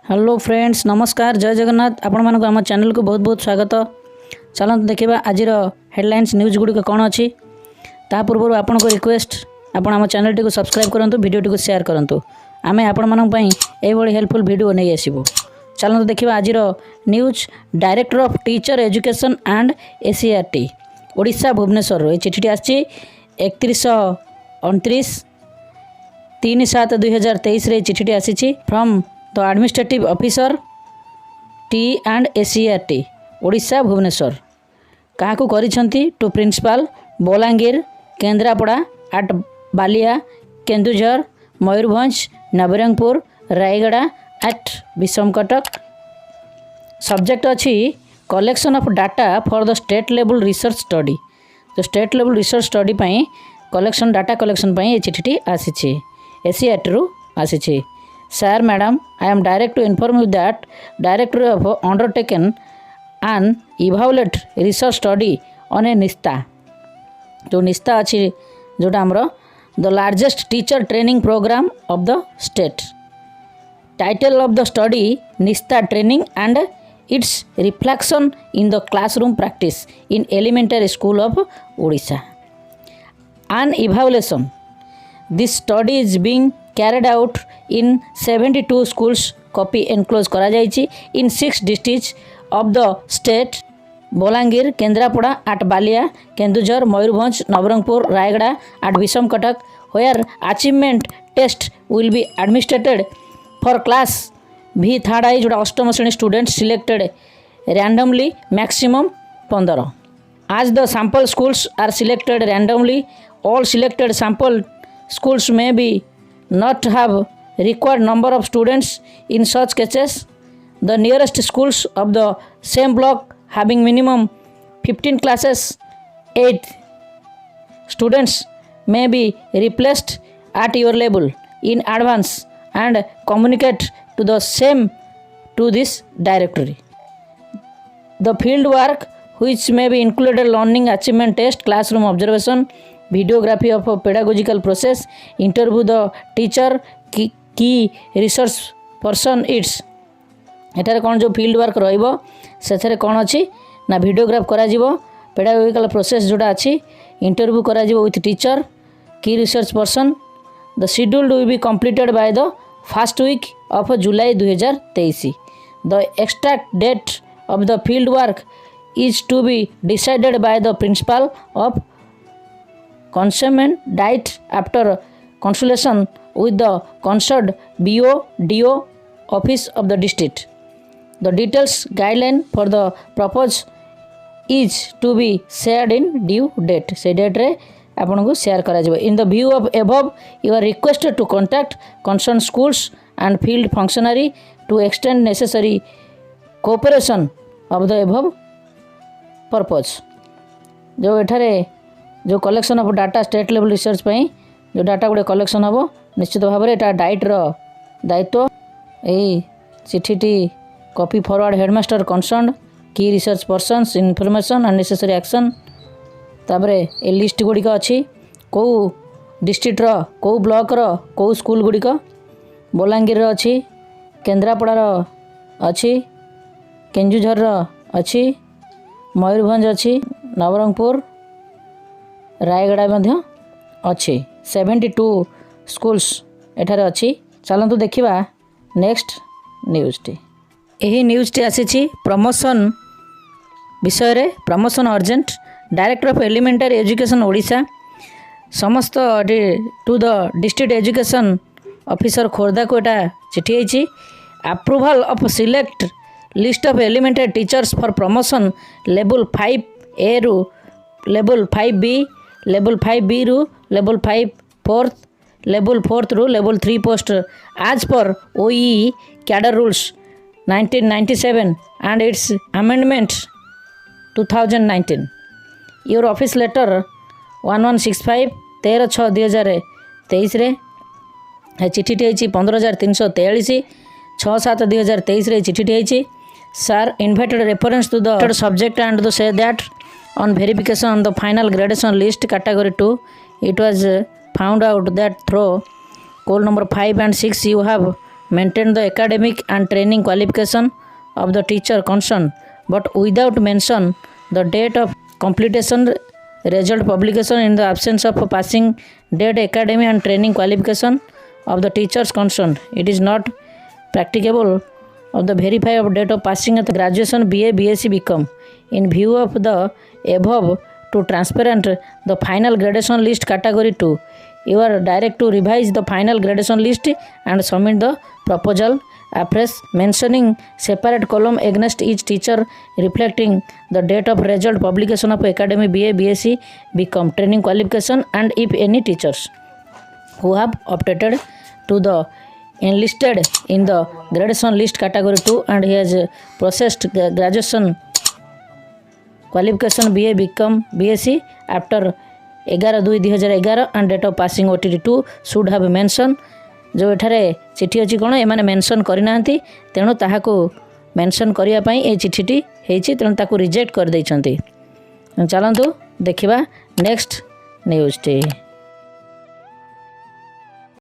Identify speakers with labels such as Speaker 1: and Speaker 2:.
Speaker 1: Hello friends नमस्कार जय जगन्नाथ आपण मानक आम चैनल को बहुत बहुत स्वागत। चलते देखा आज हेडलाइंस न्यूज गुड़िक कौन अच्छी ता पूर्व आपण को रिक्वेस्ट आपण आम चैनल टी सब्सक्राइब करूँ वीडियो टी शेयर करूँ आम आपण मानी यही हेल्पफुल वीडियो नहीं आसबू। चलते देखा आज news director of teacher education and SCERT Odisha Bhubaneswar ये चिठी आसी 3129 3/7/2023 चिठी आसी from the administrative officer T and SCERT Odisha Bhubaneswar क्या करिसेंती to principal Balangir Kendrapara at Balia Keonjhar Mayurbhanj Nabarangpur Rayagada at Bissamcuttack. Subject अच्छी collection of data for the state level research study तो स्टेट लेवल रिसर्च स्टडी पाई कलेक्शन डाटा कलेक्शन पाई ये चिठी आसी एसीआरटी रु आसी। Sir, madam, I am direct to inform you that director of undertaken an evaluate research study on a NISHTHA जो NISHTHA अच्छी जोटा आमर the largest teacher training program of the state. Title of the study NISHTHA training and its reflection in the classroom practice in elementary school of Odisha. An evaluation this study is being carried out in 72 schools copy enclose करा जाइछि in 6 districts of the state Balangir Kendrapara at Ballia Keonjhar Mayurbhanj Nabarangpur Rayagada at विषमकटक where achievement test will be administered for class V third आई जोटा अष्टम श्रेणी students selected randomly maximum 15 as the sample schools are selected randomly all selected sample schools may be not have required number of students. In such cases the nearest schools of the same block having minimum 15 classes 8 students may be replaced at your level in advance and communicate to the same to this directory. The field work which may be included learning achievement test classroom observation videography of a pedagogical process interview the teacher key research person इट्स एटारे कौन जो field work रहिबो सेथरे कौन अछि ना videograph करा जिवो पेडागोजिकल प्रोसेस जोड़ा अछि इंटरव्यू करा जिवो विथ टीचर की research person. The schedule will be completed by the first week of July 2023। The exact date of the field work is to be decided by the principal of consonant diet after consultation with the concerned BO/DO office of the district. The details guideline for the proposed is to be shared in due date. से date रे आपन को share करा जिवो। In the view of above, you are requested to contact concerned schools and field functionary to extend necessary cooperation of the above purpose. जो एठारे जो collection of data state level research पाई जो डाटा गुड़े collection हम निश्चित भाव में एटा डाइटर दायित्व। यही चिठीटी कॉपी फॉरवर्ड हेडमास्टर कंसर्न की research persons information and necessary action तापर ए लिस्ट गुड़िक अच्छी कौ डिस्ट्रिक्टर कौ ब्लॉकर कौ स्कूल गुड़िक बलांगीर अच्छी केन्द्रापड़ार अच्छी केन्दुझर अच्छी मयूरभंज अच्छी नवरंगपुर रायगड़ा मध्य अच्छी 72 स्कूल्स एठारे अच्छी। चलतु देखिबा नेक्स्ट न्यूज टी। यही न्यूज टी आसी प्रमोशन विषय रे promotion urgent director of elementary education Odisha समस्त to the district education officer Khordha को एटा चिठी आइछि। Approval of select list of elementary teachers for promotion level 5A रु लेवल 5B लेवल 5B रु लेवल 5 4th लेवल 4th रु लेवल 3 पोस्ट आज पर OEE cadre rules 1997 and its amendment 2019। Your office letter 1165 13/6/2023 रे चिठी आई 15,343 6/7/2023 रे चिठी आई। Sir invited reference to the subject and the say that on verification on the final gradation list category 2 it was found out that through call number 5 and 6 you have maintain the academic and training qualification of the teacher concerned, but without mention the date of completion, result publication in the absence of passing date, academic and training qualification of the teachers concerned. It is not practicable of the verify of date of passing at the graduation BA, BSc, BCom. In view of the above, to transparent the final gradation list category 2, you are direct to revise the final gradation list and submit the proposal afresh, mentioning separate column against each teacher reflecting the date of result publication of academic BA, BSc, BCom, training qualification, and if any teachers who have opted to the enlisted in the gradation list category 2 and he has processed graduation qualification BA, BCom, BSc after 11/2/2011 and date of passing OTT 2 should have mentioned. जो एठारे चिठी अच्छी कौन एमाने mention करना तेणु ताहाकू mention करने ये चिठीटी होती तेणु ताकू रिजेक्ट कर देइछंती। चलतु देखिबा नेक्स्ट न्यूज़ टी।